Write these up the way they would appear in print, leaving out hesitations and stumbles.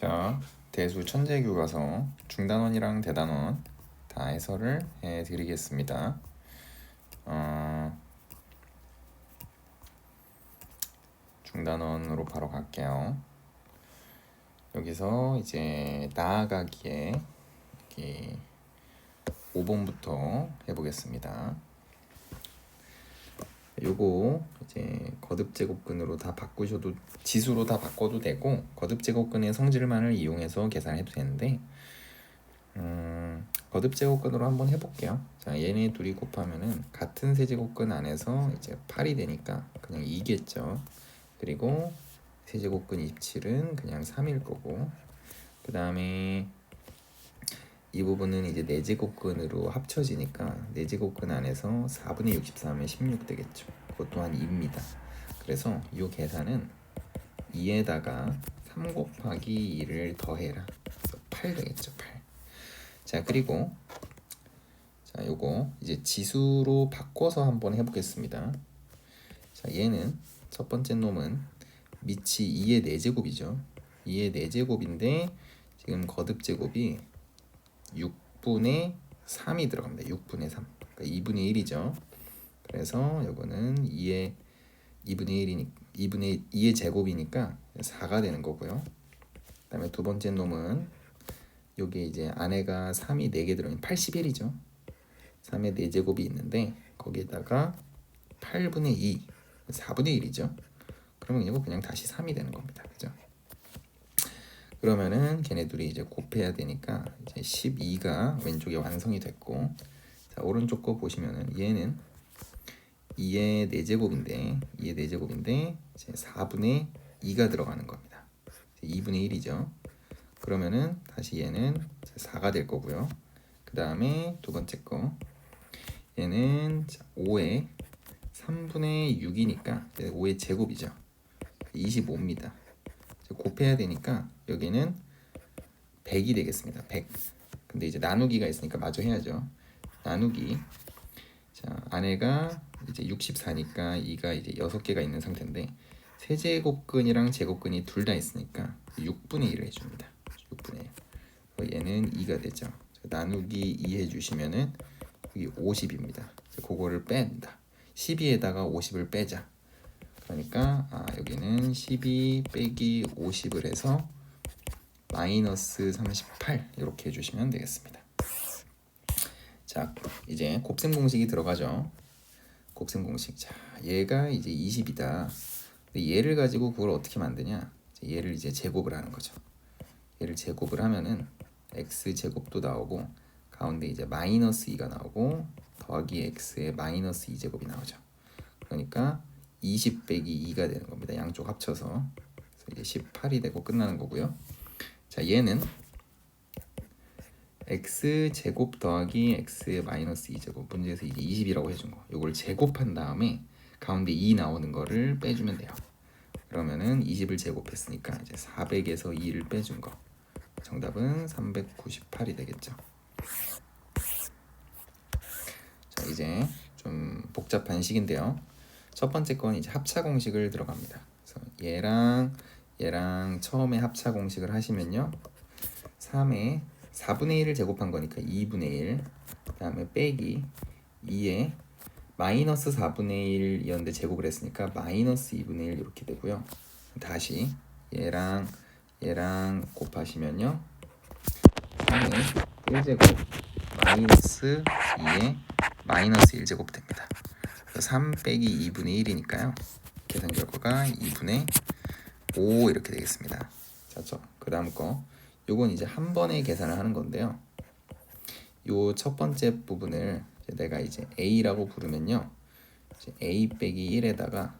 자, 대수 천재교과서 중단원이랑 대단원 다 해설을 해드리겠습니다. 중단원으로 바로 갈게요. 여기서 이제 나아가기에 여기 5번부터 해보겠습니다. 요거 이제 거듭제곱근으로 다 바꾸셔도 지수로 다 바꿔도 되고 거듭제곱근의 성질만을 이용해서 계산해도 되는데 거듭제곱근으로 한번 해볼게요. 자, 얘네 둘이 곱하면은 같은 세제곱근 안에서 이제 8이 되니까 그냥 2겠죠. 그리고 세제곱근 27은 그냥 3일 거고, 그 다음에 이 부분은 이제 4제곱근으로 합쳐지니까 4제곱근 안에서 4분의 63은 16 되겠죠. 그것 또한 2입니다. 그래서 이 계산은 2에다가 3 곱하기 2를 더해라. 그래서 8 되겠죠. 8. 자, 그리고 자, 요거 이제 지수로 바꿔서 한번 해보겠습니다. 자, 얘는 첫 번째 놈은 밑이 2의 4제곱이죠. 2의 4제곱인데 지금 거듭제곱이 6분의 3이 들어갑니다. 6분의 3. 그러니까 2분의 1이죠. 그래서 요거는 2분의 2의 제곱이니까 4가 되는 거고요. 그 다음에 두 번째 놈은 요게 이제 안에가 3이 4개 들어있는 81이죠. 3의 4제곱이 있는데 거기에다가 8분의 2, 4분의 1이죠. 그러면 이거 그냥 다시 3이 되는 겁니다. 그죠? 그러면은 걔네 둘이 이제 곱해야 되니까 이제 12가 왼쪽에 완성이 됐고, 자, 오른쪽 거 보시면은 얘는 2의 4제곱인데 이제 4분의 2가 들어가는 겁니다. 2분의 1이죠. 그러면은 다시 얘는 4가 될 거고요. 그 다음에 두 번째 거 얘는 5의 3분의 6이니까 5의 제곱이죠. 25입니다. 곱해야 되니까 여기는 100이 되겠습니다. 100. 근데 이제 나누기가 있으니까 마저 해야죠. 나누기. 자, 안에가 이제 64니까 2가 이제 6개가 있는 상태인데 세제곱근이랑 제곱근이 둘 다 있으니까 6분의 1을 해줍니다. 6분의 1. 얘는 2가 되죠. 나누기 2 해주시면은 여기 50입니다. 그거를 뺀다. 12에다가 50을 빼자. 그러니까 여기는 12 빼기 50을 해서 마이너스 38 이렇게 해주시면 되겠습니다. 자, 이제 곱셈 공식이 들어가죠. 곱셈 공식. 자, 얘가 이제 20이다. 얘를 가지고 그걸 어떻게 만드냐? 얘를 이제 제곱을 하는 거죠. 얘를 제곱을 하면은 x 제곱도 나오고 가운데 이제 마이너스 2가 나오고 더하기 x의 마이너스 2제곱이 나오죠. 그러니까 20 빼기 2가 되는 겁니다. 양쪽 합쳐서. 그래서 이제 18이 되고 끝나는 거고요. 자, 얘는 x 제곱 더하기 x의 마이너스 2제곱, 문제에서 이제 20이라고 해준 거, 요걸 제곱한 다음에 가운데 2 나오는 거를 빼주면 돼요. 그러면은 20을 제곱했으니까 이제 400에서 2를 빼준 거, 정답은 398이 되겠죠. 자, 이제 좀 복잡한 식인데요. 첫 번째 건 이제 합차 공식을 들어갑니다. 그래서 얘랑 처음에 합차 공식을 하시면요, 3에 4분의 1을 제곱한 거니까 2분의 1, 그 다음에 빼기 2에 마이너스 4분의 1이었는데 제곱을 했으니까 마이너스 2분의 1 이렇게 되고요. 다시 얘랑 곱하시면요, 3의 1제곱 마이너스 2에 마이너스 1제곱 됩니다. 3 빼기 2분의 1이니까요. 계산 결과가 2분의 5 이렇게 되겠습니다. 자, 그 다음 거. 요건 이제 한 번에 계산을 하는 건데요. 요 첫 번째 부분을 내가 이제 A라고 부르면요, 이제 A 빼기 1에다가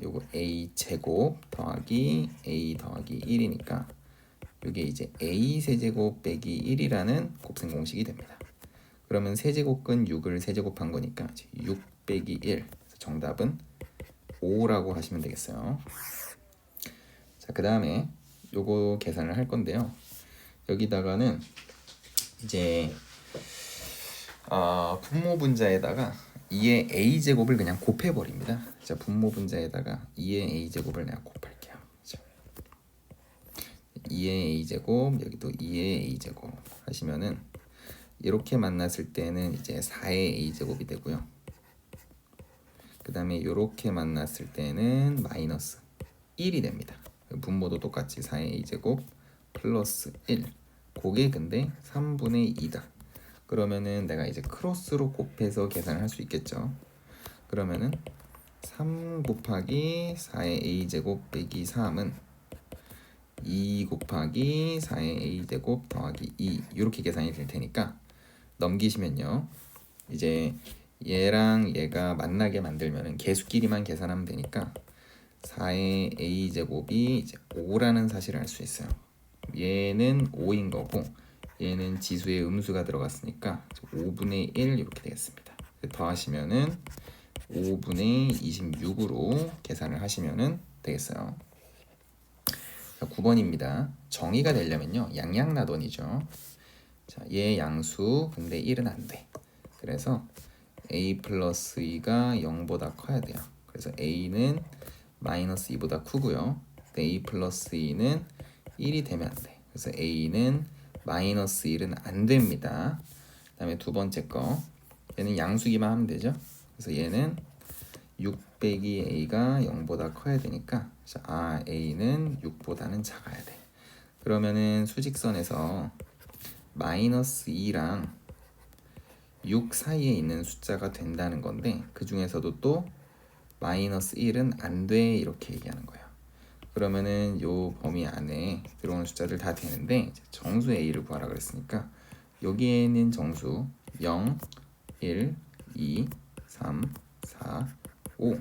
요거 A 제곱 더하기 A 더하기 1이니까 요게 이제 A 세제곱 빼기 1이라는 곱셈 공식이 됩니다. 그러면 세제곱근 6을 세제곱한 거니까 이제 6 빼기 1. 정답은 5라고 하시면 되겠어요. 자, 그 다음에 요거 계산을 할 건데요. 여기다가는 이제 분모 분자에다가 2의 a제곱을 그냥 곱해버립니다. 자, 분모 분자에다가 2의 a제곱을 내가 곱할게요. 2의 a제곱 여기도 2의 a제곱 하시면은 이렇게 만났을 때는 이제 4의 a제곱이 되고요. 그 다음에 이렇게 만났을 때는 마이너스 1이 됩니다. 분모도 똑같이 4의 a제곱 플러스 1. 그게 근데 3분의 2다. 그러면은 내가 이제 크로스로 곱해서 계산을 할 수 있겠죠. 그러면은 3 곱하기 4의 a제곱 빼기 3은 2 곱하기 4의 a제곱 더하기 2 이렇게 계산이 될 테니까 넘기시면요. 이제 얘랑 얘가 만나게 만들면은 개수끼리만 계산하면 되니까 4의 a제곱이 이제 5라는 사실을 알 수 있어요. 얘는 5인 거고 얘는 지수에 음수가 들어갔으니까 5분의 1 이렇게 되겠습니다. 더하시면은 5분의 26으로 계산을 하시면은 되겠어요. 자, 9번입니다. 정의가 되려면요. 양양나돈이죠. 자, 얘 양수 근데 1은 안 돼. 그래서 a 플러스 2가 0보다 커야 돼요. 그래서 a는 마이너스 2보다 크고요. a 플러스 2는 1이 되면 안 돼. 그래서 a는 마이너스 1은 안 됩니다. 그 다음에 두 번째 거 얘는 양수기만 하면 되죠. 그래서 얘는 6 빼기 a가 0보다 커야 되니까 a는 6보다는 작아야 돼. 그러면은 수직선에서 마이너스 2랑 6 사이에 있는 숫자가 된다는 건데 그 중에서도 또 마이너스 1은 안 돼 이렇게 얘기하는 거예요. 그러면은 요 범위 안에 들어오는 숫자들 다 되는데 정수 a를 구하라 그랬으니까 여기에 있는 정수 0, 1, 2, 3, 4, 5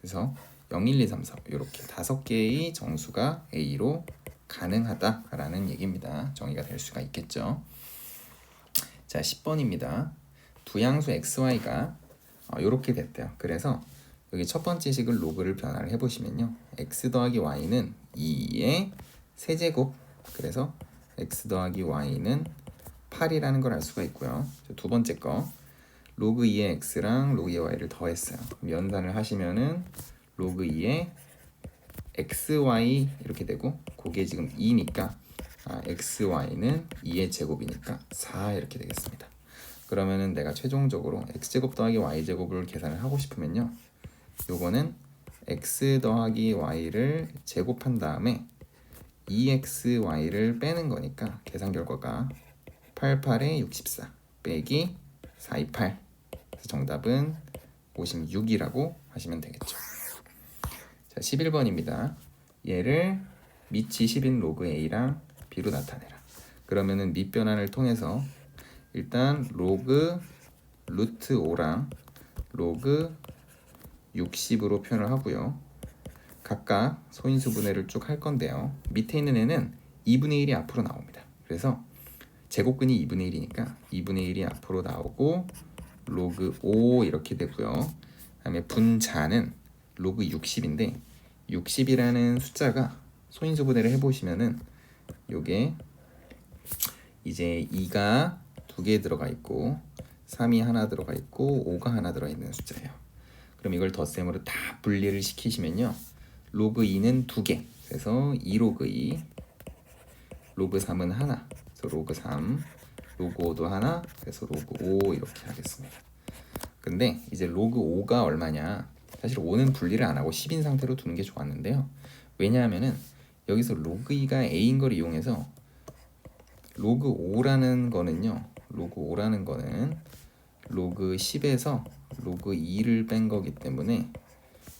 그래서 0, 1, 2, 3, 4 이렇게 5개의 정수가 a로 가능하다라는 얘기입니다. 정의가 될 수가 있겠죠. 자, 10번입니다. 두 양수 xy가 이렇게 됐대요. 그래서 여기 첫 번째 식을 로그를 변화를 해보시면요. x 더하기 y는 2의 세제곱 그래서 x 더하기 y는 8이라는 걸 알 수가 있고요. 두 번째 거 로그 2의 x랑 로그 2의 y를 더했어요. 그럼 연산을 하시면은 로그 2의 xy 이렇게 되고 그게 지금 2니까 xy는 2의 제곱이니까 4 이렇게 되겠습니다. 그러면은 내가 최종적으로 x제곱 더하기 y제곱을 계산을 하고 싶으면요. 요거는 x 더하기 y를 제곱한 다음에 2xy를 빼는 거니까 계산 결과가 88에 64 빼기 428 그래서 정답은 56이라고 하시면 되겠죠. 자, 11번입니다. 얘를 밑이 10인 로그 a랑 b로 나타내라. 그러면은 밑변환을 통해서 일단 로그 루트 5랑 로그 60으로 표현을 하고요. 각각 소인수 분해를 쭉 할 건데요. 밑에 있는 애는 2분의 1이 앞으로 나옵니다. 그래서 제곱근이 2분의 1이니까 2분의 1이 앞으로 나오고 로그 5 이렇게 되고요. 그 다음에 분자는 로그 60인데 60이라는 숫자가 소인수 분해를 해보시면은 요게 이제 2가 2개 들어가 있고 3이 하나 들어가 있고 5가 하나 들어가 있는 숫자예요. 그럼 이걸 덧셈으로 다 분리를 시키시면요. 로그 2는 2개 그래서 2로그 2 로그 3은 하나 그래서 로그 3 로그 5도 하나 그래서 로그 5 이렇게 하겠습니다. 근데 이제 로그 5가 얼마냐 사실 5는 분리를 안 하고 10인 상태로 두는 게 좋았는데요. 왜냐하면은 여기서 로그 2가 a인 걸 이용해서 로그 5라는 거는요. 로그 5라는 거는 로그 10에서 로그 2를 뺀 거기 때문에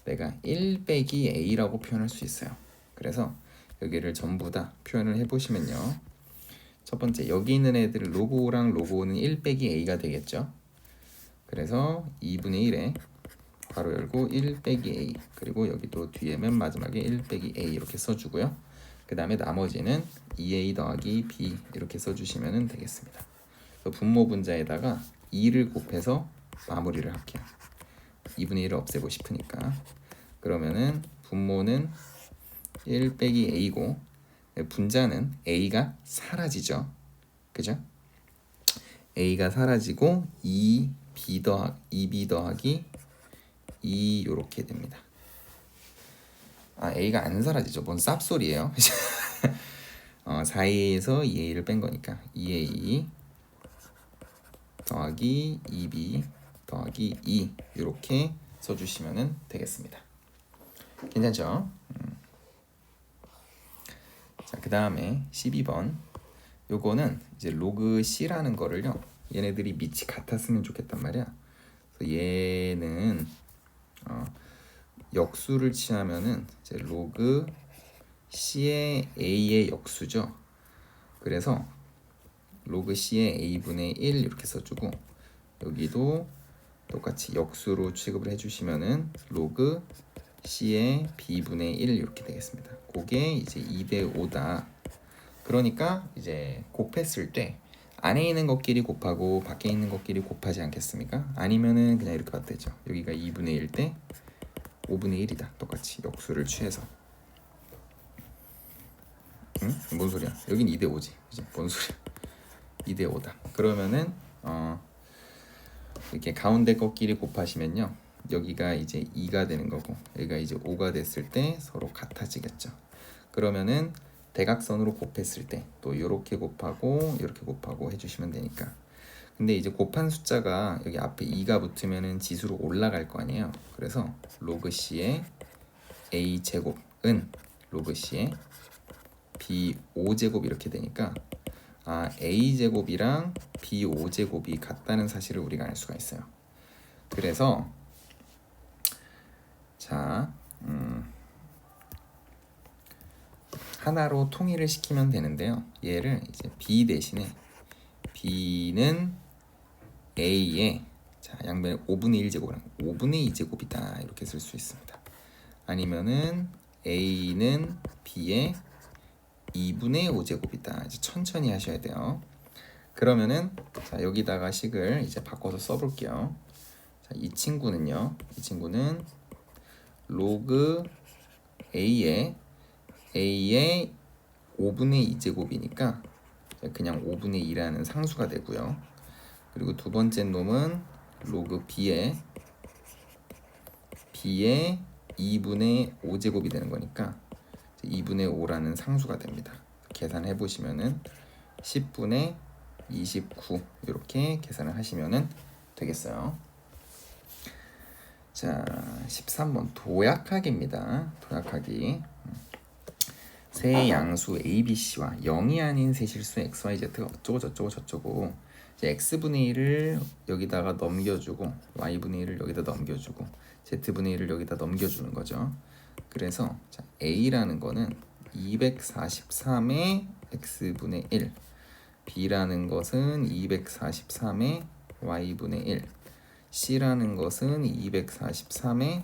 내가 1 빼기 a라고 표현할 수 있어요. 그래서 여기를 전부 다 표현을 해보시면요. 첫 번째 여기 있는 애들은 로그 5랑 로그 5는 1 빼기 a가 되겠죠. 그래서 2분의 1에 괄호 열고 1 빼기 a 그리고 여기 또 뒤에 맨 마지막에 1 빼기 a 이렇게 써주고요. 그 다음에 나머지는 2a 더하기 b 이렇게 써주시면 되겠습니다. 분모 분자에다가 2를 곱해서 마무리를 할게요. 2분의 1을 없애고 싶으니까 그러면은 분모는 1 빼기 a고 분자는 a가 사라지죠. 그죠? a가 사라지고 2b 더하기 2 이렇게 됩니다. a가 안 사라지죠. 뭔 쌉소리예요. 4a에서 2a를 뺀 거니까 2a 더하기 2b 더하기 2 이렇게 써주시면 되겠습니다. 괜찮죠? 자, 그 다음에 12번 요거는 이제 로그 C라는 거를요, 얘네들이 밑이 같았으면 좋겠단 말이야. 그래서 얘는 역수를 취하면은 이제 로그 C의 A의 역수죠. 그래서 로그 C의 A분의 1 이렇게 써주고, 여기도 똑같이 역수로 취급을 해주시면은 로그 C의 B분의 1 이렇게 되겠습니다. 그게 이제 2대 5다. 그러니까 이제 곱했을 때 안에 있는 것끼리 곱하고 밖에 있는 것끼리 곱하지 않겠습니까? 아니면은 그냥 이렇게 봐도 되죠. 여기가 2분의 1 대 5분의 1이다. 똑같이 역수를 취해서. 응? 뭔 소리야? 여긴 2대 5지. 그치? 뭔 소리야? 2대 5다. 그러면은 이렇게 가운데 것끼리 곱하시면요, 여기가 이제 2가 되는 거고 여기가 이제 5가 됐을 때 서로 같아지겠죠. 그러면은 대각선으로 곱했을 때 또 이렇게 곱하고 이렇게 곱하고 해주시면 되니까. 근데 이제 곱한 숫자가 여기 앞에 2가 붙으면은 지수로 올라갈 거 아니에요. 그래서 로그 C의 A 제곱은 로그 C의 B 5제곱 이렇게 되니까 A 제곱이랑 B 5제곱이 같다는 사실을 우리가 알 수가 있어요. 그래서 자, 하나로 통일을 시키면 되는데요. 얘를 이제 B 대신에 B는 A의 양변에 5분의 1제곱이랑 5분의 2제곱이다 이렇게 쓸 수 있습니다. 아니면은 A는 B의 2분의 5제곱이다. 이제 천천히 하셔야 돼요. 그러면은 자, 여기다가 식을 이제 바꿔서 써볼게요. 자, 이 친구는 로그 A의 5분의 2제곱이니까 그냥 5분의 2라는 상수가 되고요. 그리고 두 번째 놈은 로그 B의 2분의 5제곱이 되는 거니까 2분의 5라는 상수가 됩니다. 계산해 보시면은 10분의 29 이렇게 계산을 하시면은 되겠어요. 자, 13번 도약하기입니다. 도약하기. 세 양수 ABC와 0이 아닌 세 실수 XYZ가 어쩌고 저쩌고 저쩌고, 이제 X분의 1을 여기다가 넘겨주고 Y분의 1을 여기다 넘겨주고 Z분의 1을 여기다 넘겨주는 거죠. 그래서 자, A라는 거는 243의 X분의 1, B라는 것은 243의 Y분의 1, C라는 것은 243의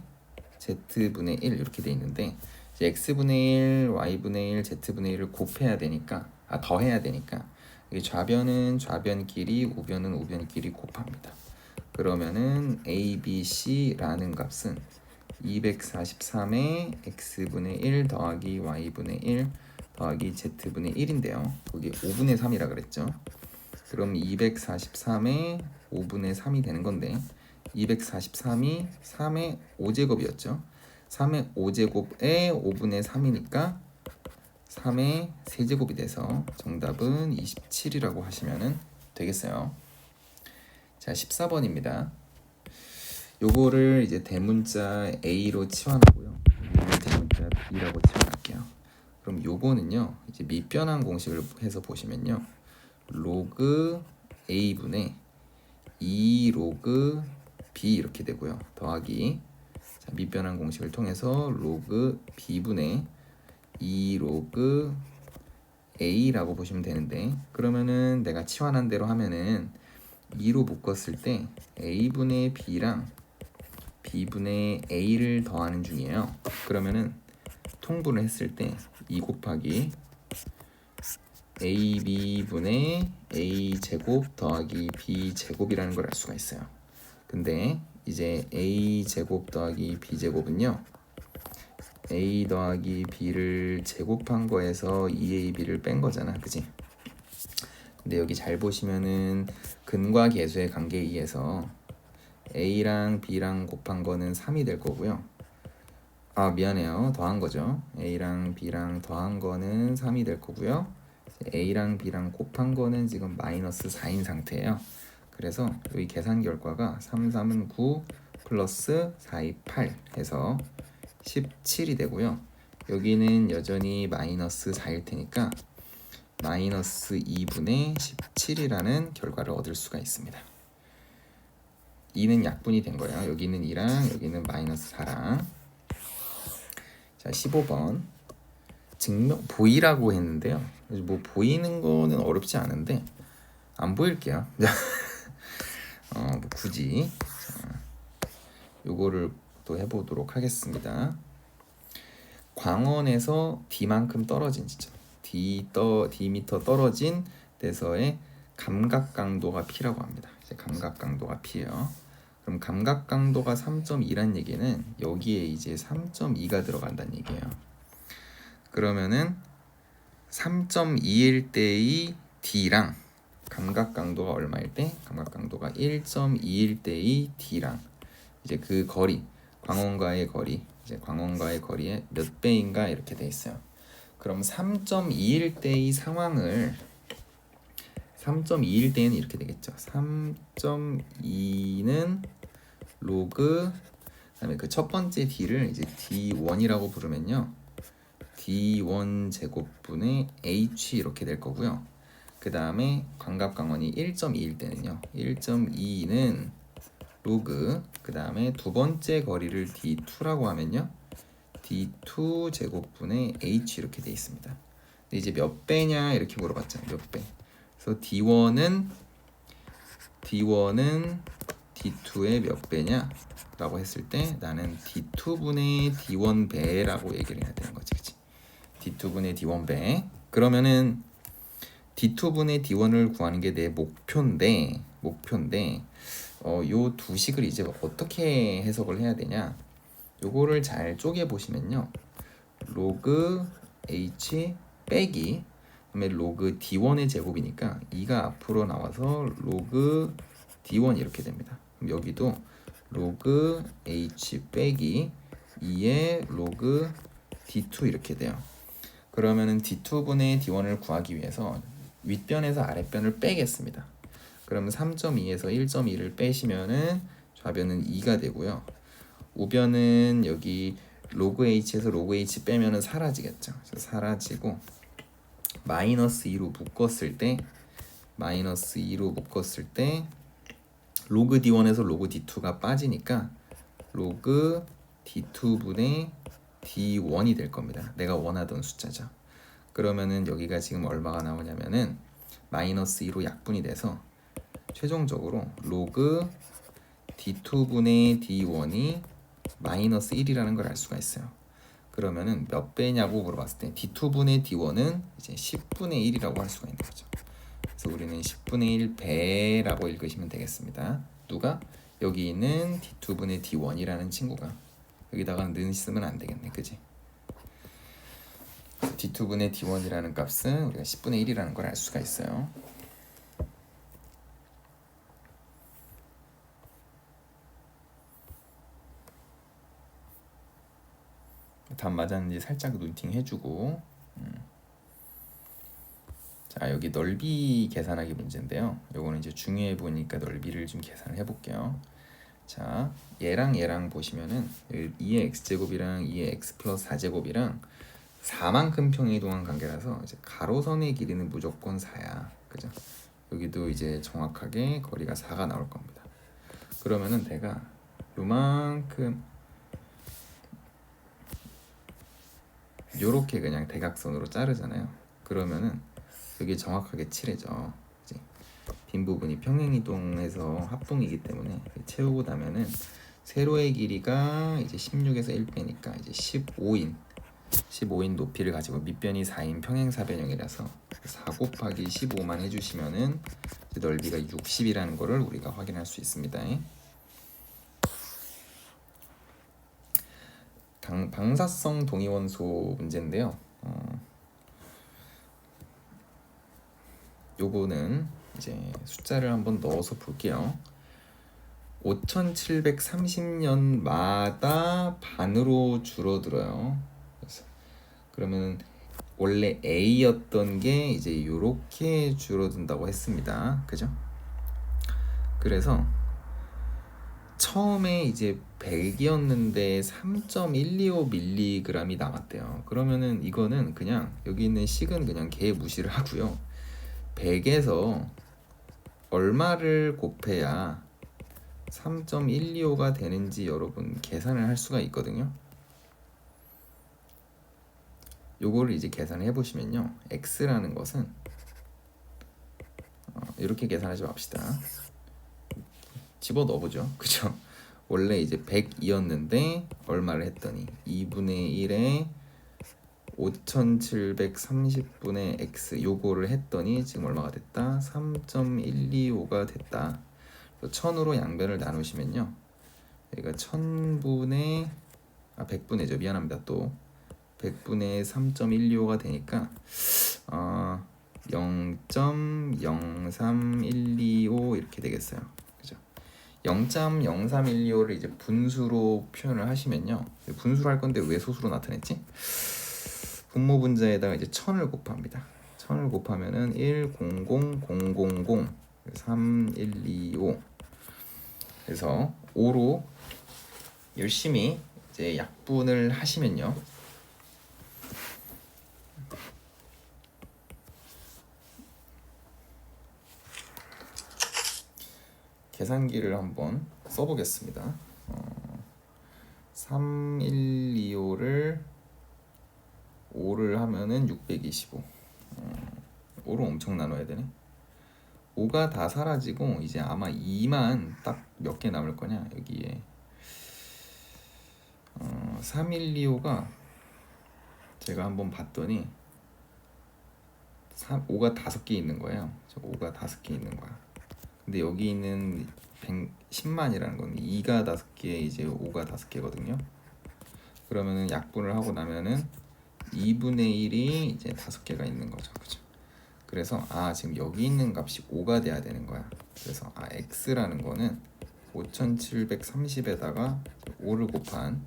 Z분의 1 이렇게 돼 있는데, 이제 X분의 1, Y분의 1, Z분의 1을 곱해야 되니까 더해야 되니까 이 좌변은 좌변끼리 우변은 우변끼리 곱합니다. 그러면은 A, B, C라는 값은 243의 X분의 1 더하기 Y분의 1 더하기 Z분의 1인데요. 거기 5분의 3이라 그랬죠. 그럼 243의 5분의 3이 되는 건데, 243이 3의 5제곱이었죠. 3의 5제곱에 5분의 3이니까 3의 세제곱이 돼서 정답은 27이라고 하시면 되겠어요. 자, 14번입니다. 요거를 이제 대문자 A로 치환하고요. 대문자 B라고 치환할게요. 그럼 요거는요, 이제 밑변환 공식을 해서 보시면요, 로그 A분의 2 로그 B 이렇게 되고요. 더하기 자, 밑변환 공식을 통해서 로그 B분의 2 로그 A라고 보시면 되는데, 그러면은 내가 치환한 대로 하면은 2로 묶었을 때 A분의 B랑 B분의 A를 더하는 중이에요. 그러면은 통분을 했을 때 2 곱하기 AB분의 A제곱 더하기 B제곱이라는 걸 알 수가 있어요. 근데 이제 A제곱 더하기 B제곱은요, A 더하기 B를 제곱한 거에서 2AB를 뺀 거잖아, 그치? 근데 여기 잘 보시면은 근과 계수의 관계에 의해서 A랑 B랑 곱한 거는 3이 될 거고요. 미안해요. 더한 거죠. A랑 B랑 더한 거는 3이 될 거고요. A랑 B랑 곱한 거는 지금 마이너스 4인 상태예요. 그래서 여기 계산 결과가 3, 3은 9 플러스 4, 2, 8 해서 17이 되고요. 여기는 여전히 마이너스 4일 테니까 마이너스 2분의 17이라는 결과를 얻을 수가 있습니다. 2는 약분이 된 거예요. 여기는 2랑 여기는 마이너스 4랑. 자, 15번 증명 보이라고 했는데요. 뭐 보이는 거는 어렵지 않은데 안 보일게요. 뭐 굳이 자, 요거를 또 해보도록 하겠습니다. 광원에서 D만큼 떨어진 지점, D미터 떨어진 데서의 감각 강도가 P라고 합니다. 이제 감각 강도가 P예요. 그럼 감각 강도가 3.2란 얘기는 여기에 이제 3.2가 들어간다는 얘기예요. 그러면은 3.2일 때의 D랑 감각 강도가 얼마일 때? 감각 강도가 1.2일 때의 D랑 이제 그 거리, 광원과의 거리, 이제 광원과의 거리의 몇 배인가 이렇게 돼 있어요. 그럼 3.2일 때의 상황을 3.2일 때는 이렇게 되겠죠. 3.2는 로그 그다음에 그 첫 번째 D를 이제 D1이라고 부르면요. D1 제곱분의 H 이렇게 될 거고요. 그 다음에 광각광원이 1.2일 때는요. 1.2는 로그 그 다음에 두 번째 거리를 D2라고 하면요. D2 제곱분의 H 이렇게 돼 있습니다. 근데 이제 몇 배냐 이렇게 물어봤잖아요. 몇 배. 그래서 D1은 D2의 몇 배냐 라고 했을 때 나는 D2분의 D1 배라고 얘기를 해야 되는 거지. 그치? D2분의 D1 배. 그러면은 D2분의 D1을 구하는 게 내 목표인데 요 두 식을 이제 어떻게 해석을 해야 되냐? 요거를 잘 쪼개 보시면요. 로그 H 빼기 그다음에 로그 D1의 제곱이니까 2가 앞으로 나와서 로그 D1 이렇게 됩니다. 그럼 여기도 로그 H 빼기 2의 로그 D2 이렇게 돼요. 그러면은 D2분의 D1을 구하기 위해서 윗변에서 아랫변을 빼겠습니다. 그러면 3.2에서 1.2를 빼시면은 좌변은 2가 되고요. 우변은 여기 로그 H에서 로그 H 빼면은 사라지겠죠. 그래서 사라지고 마이너스 2로 묶었을 때 로그 D1에서 로그 D2가 빠지니까 로그 D2분의 D1이 될 겁니다. 내가 원하던 숫자죠. 그러면은 여기가 지금 얼마가 나오냐면은 마이너스 2로 약분이 돼서 최종적으로 로그 D2분의 D1이 마이너스 1이라는 걸 알 수가 있어요. 그러면은 몇 배냐고 물어봤을 때 D2분의 D1은 이제 10분의 1이라고 할 수가 있는 거죠. 그래서 우리는 10분의 1배라고 읽으시면 되겠습니다. 누가? 여기 있는 D2분의 D1이라는 친구가. 여기다가 는 쓰면 안 되겠네. 그지? D2분의 D1이라는 값은 우리가 10분의 1이라는 걸 알 수가 있어요. 답 맞았는지 살짝 눈팅 해주고 자 여기 넓이 계산하기 문제인데요. 요거는 이제 중요해 보니까 넓이를 좀 계산을 해볼게요. 자 얘랑 보시면은 2의 x제곱이랑 2의 x 플러스 4제곱이랑 4만큼 평이동한 관계라서 이제 가로선의 길이는 무조건 4야. 그죠? 여기도 이제 정확하게 거리가 4가 나올 겁니다. 그러면은 내가 요만큼 요렇게 그냥 대각선으로 자르잖아요. 그러면은 여기 정확하게 칠해져. 빈 부분이 평행이동해서 합동이기 때문에 채우고 나면은 세로의 길이가 이제 16에서 1 빼니까 이제 15인 높이를 가지고 밑변이 4인 평행사변형이라서 4 곱하기 15만 해주시면은 넓이가 60이라는 거를 우리가 확인할 수 있습니다. 방사성 동위원소 문제인데요. 요거는 이제 숫자를 한번 넣어서 볼게요. 5730년마다 반으로 줄어들어요. 그러면 원래 a였던 게 이제 이렇게 줄어든다고 했습니다. 그죠? 그래서 처음에 이제 100이었는데 3.125mg이 남았대요. 그러면은 이거는 그냥 여기 있는 식은 그냥 개 무시를 하고요. 100에서 얼마를 곱해야 3.125가 되는지 여러분 계산을 할 수가 있거든요. 요거를 이제 계산을 해보시면요, x라는 것은 이렇게 계산하지 맙시다. 집어넣어보죠. 그죠? 원래 이제 100이었는데 얼마를 했더니 2분의 1에 5730분의 x 요거를 했더니 지금 얼마가 됐다? 3.125가 됐다. 1000으로 양변을 나누시면요, 여기가 100분의죠. 미안합니다. 또 100분의 3.125가 되니까 0.03125 이렇게 되겠어요. 그죠? 0.03125를 이제 분수로 표현을 하시면요, 분수로 할 건데 왜 소수로 나타냈지? 분모 분자에다가 이제 1000을 곱합니다. 1000을 곱하면은 1000000 3125. 그래서 5로 열심히 이제 약분을 하시면요, 계산기를 한번 써보겠습니다. 3125를 5를 하면은 625. 5로 엄청 나눠야 되네. 5가 다 사라지고 이제 아마 2만 딱 몇 개 남을 거냐 여기에. 3125가 제가 한번 봤더니 5가 5개 있는 거예요. 5가 5개 있는 거야. 근데 여기 있는 10만이라는 건 2가 5개, 이제 5가 5개거든요. 그러면은 약분을 하고 나면은 2분의 1이 이제 5개가 있는 거죠. 그죠? 그래서 지금 여기 있는 값이 5가 돼야 되는 거야. 그래서 x라는 거는 5730에다가 5를 곱한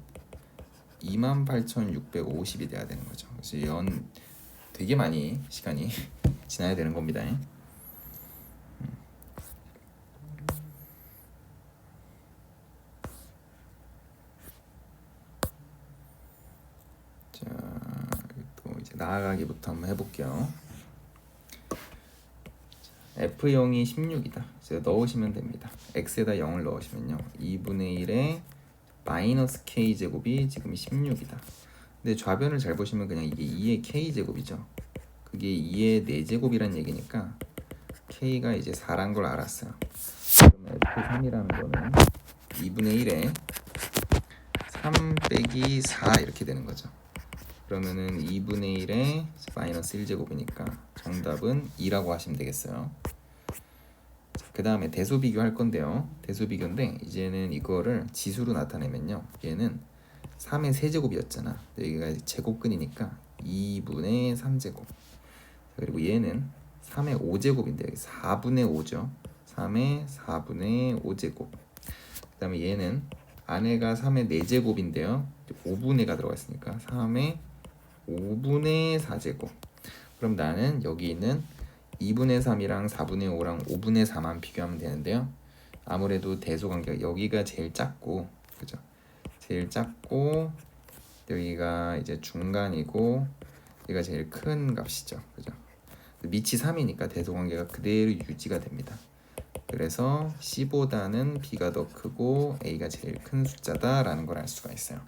28650이 돼야 되는 거죠. 그래서 되게 많이 시간이 지나야 되는 겁니다. 자, 또 이제 나아가기부터 한번 해볼게요. f0이 16이다. 이제 넣으시면 됩니다. x에다 0을 넣으시면요, 2분의 1에 마이너스 k제곱이 지금 16이다. 근데 좌변을 잘 보시면 그냥 이게 2의 k제곱이죠. 그게 2의 4제곱이란 얘기니까 k가 이제 4란 걸 알았어요. 그러면 f3이라는 거는 2분의 1에 3 빼기 4 이렇게 되는 거죠. 그러면은 2분의 1에 마이너스 1제곱이니까 정답은 2라고 하시면 되겠어요. 그 다음에 대소 비교할 건데요, 대소 비교인데 이제는 이거를 지수로 나타내면요, 얘는 3의 세제곱이었잖아. 여기가 제곱근이니까 2분의 3제곱. 그리고 얘는 3의 5제곱인데 여기 4분의 5죠. 3의 4분의 5제곱. 그 다음에 얘는 안에가 3의 4제곱인데요, 5분의가 들어가 있으니까 3의 5분의 4제곱. 그럼 나는 여기 있는 2분의 3이랑 4분의 5랑 5분의 4만 비교하면 되는데요, 아무래도 대소관계가 여기가 제일 작고, 그죠? 제일 작고 여기가 이제 중간이고 여기가 제일 큰 값이죠. 그죠? 밑이 3이니까 대소관계가 그대로 유지가 됩니다. 그래서 C보다는 B가 더 크고 A가 제일 큰 숫자다라는 걸 알 수가 있어요.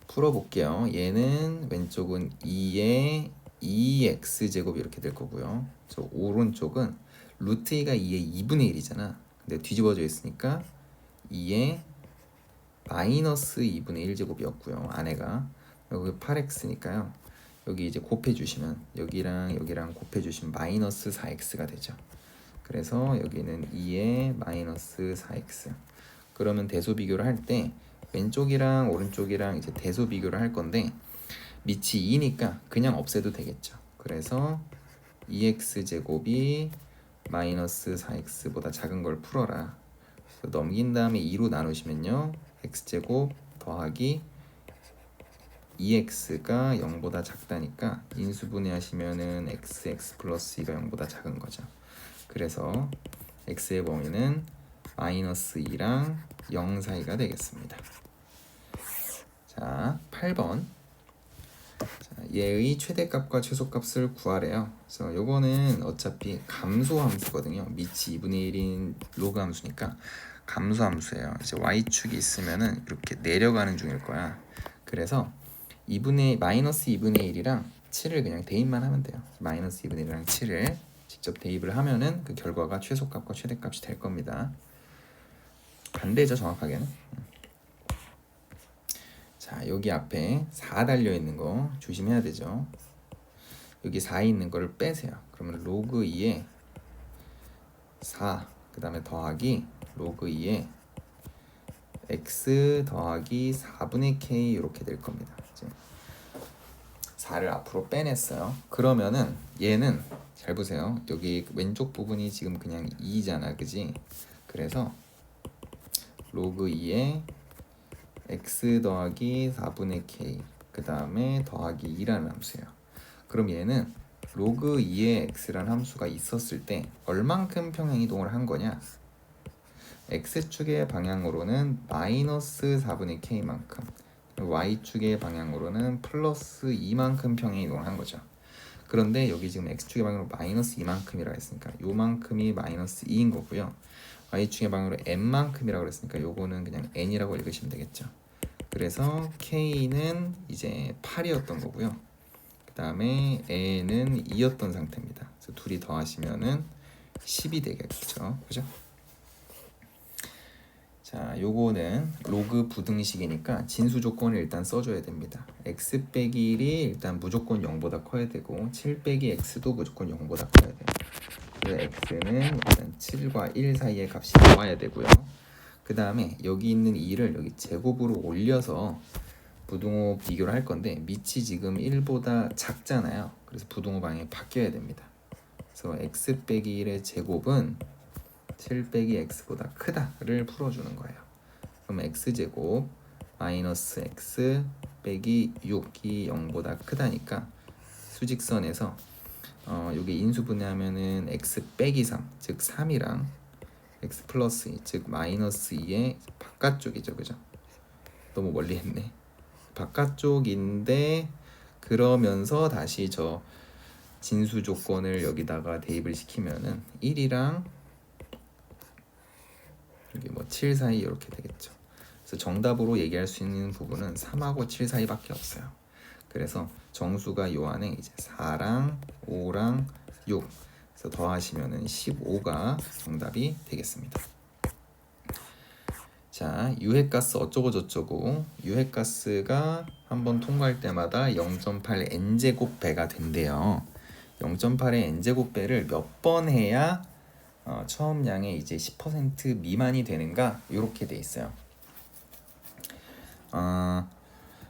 풀어볼게요. 얘는 왼쪽은 2의 2x제곱이 이렇게 될 거고요. 저 오른쪽은 루트 2가 2의 2분의 1이잖아. 근데 뒤집어져 있으니까 2의 마이너스 2분의 1제곱이었고요. 안에가 여기 8x니까요. 여기 이제 곱해주시면 여기랑 여기랑 곱해주시면 마이너스 4x가 되죠. 그래서 여기는 2의 마이너스 4x. 그러면 대소 비교를 할 때 왼쪽이랑 오른쪽이랑 이제 대소 비교를 할 건데 밑이 2니까 그냥 없애도 되겠죠. 그래서 2x제곱이 마이너스 4x보다 작은 걸 풀어라. 넘긴 다음에 2로 나누시면요, x제곱 더하기 2x가 0보다 작다니까 인수분해 하시면은 x 플러스 2가 0보다 작은 거죠. 그래서 x의 범위는 마이너스 2랑 0 사이가 되겠습니다. 자, 8번. 자, 얘의 최대값과 최소값을 구하래요. 그래서 요거는 어차피 감소함수거든요. 밑이 2분의 1인 로그 함수니까 감소함수예요. 이제 y축이 있으면은 이렇게 내려가는 중일 거야. 그래서 마이너스 2분의 1이랑 7을 그냥 대입만 하면 돼요. 마이너스 2분의 1이랑 7을 직접 대입을 하면은 그 결과가 최소값과 최대값이 될 겁니다. 반대죠, 정확하게는. 자, 여기 앞에 4 달려 있는 거 조심해야 되죠. 여기 4에 있는 거를 빼세요. 그러면 로그 2에 4, 그 다음에 더하기 로그 2에 x 더하기 4분의 k 이렇게 될 겁니다. 이제 4를 앞으로 빼냈어요. 그러면은 얘는 잘 보세요. 여기 왼쪽 부분이 지금 그냥 2잖아, 그지? 그래서 로그 2에 x 더하기 4분의 k 그 다음에 더하기 2라는 함수예요. 그럼 얘는 로그 2의 x라는 함수가 있었을 때 얼만큼 평행이동을 한 거냐? x축의 방향으로는 마이너스 4분의 k만큼, y축의 방향으로는 플러스 2만큼 평행이동을 한 거죠. 그런데 여기 지금 x축의 방향으로 마이너스 2만큼이라고 했으니까 요만큼이 마이너스 2인 거고요. y축의 방향으로 n만큼이라고 그랬으니까 요거는 그냥 n이라고 읽으시면 되겠죠. 그래서 k는 이제 8이었던 거고요. 그 다음에 n은 2였던 상태입니다. 그래서 둘이 더하시면은 10이 되겠죠. 그죠? 자, 요거는 로그 부등식이니까 진수 조건을 일단 써줘야 됩니다. x 빼기 1이 일단 무조건 0보다 커야 되고 7 빼기 x도 무조건 0보다 커야 돼요. 그래서 x는 일단 7과 1 사이의 값이 나와야 되고요. 그 다음에 여기 있는 2를 여기 제곱으로 올려서 부등호 비교를 할 건데 밑이 지금 1보다 작잖아요. 그래서 부등호 방향이 바뀌어야 됩니다. 그래서 x 빼기 1의 제곱은 7 빼기 x보다 크다를 풀어주는 거예요. 그럼 x제곱 마이너스 x 빼기 6이 0보다 크다니까 수직선에서 여기 인수분해하면은 x 빼기 3, 즉 3이랑 x 플러스 2, 즉 마이너스 2의 바깥쪽이죠, 그죠? 너무 멀리 했네. 바깥쪽인데 그러면서 다시 저 진수 조건을 여기다가 대입을 시키면은 1이랑 여기 뭐 7 사이 이렇게 되겠죠. 그래서 정답으로 얘기할 수 있는 부분은 3하고 7 사이밖에 없어요. 그래서 정수가 요 안에 이제 4랑 5랑 6 그래서 더하시면은 15가 정답이 되겠습니다. 자, 유해가스 어쩌고 저쩌고 유해가스가 한번 통과할 때마다 0.8 n제곱 배가 된대요. 0.8의 n제곱 배를 몇 번 해야 처음 양의 이제 10% 미만이 되는가 이렇게 돼 있어요.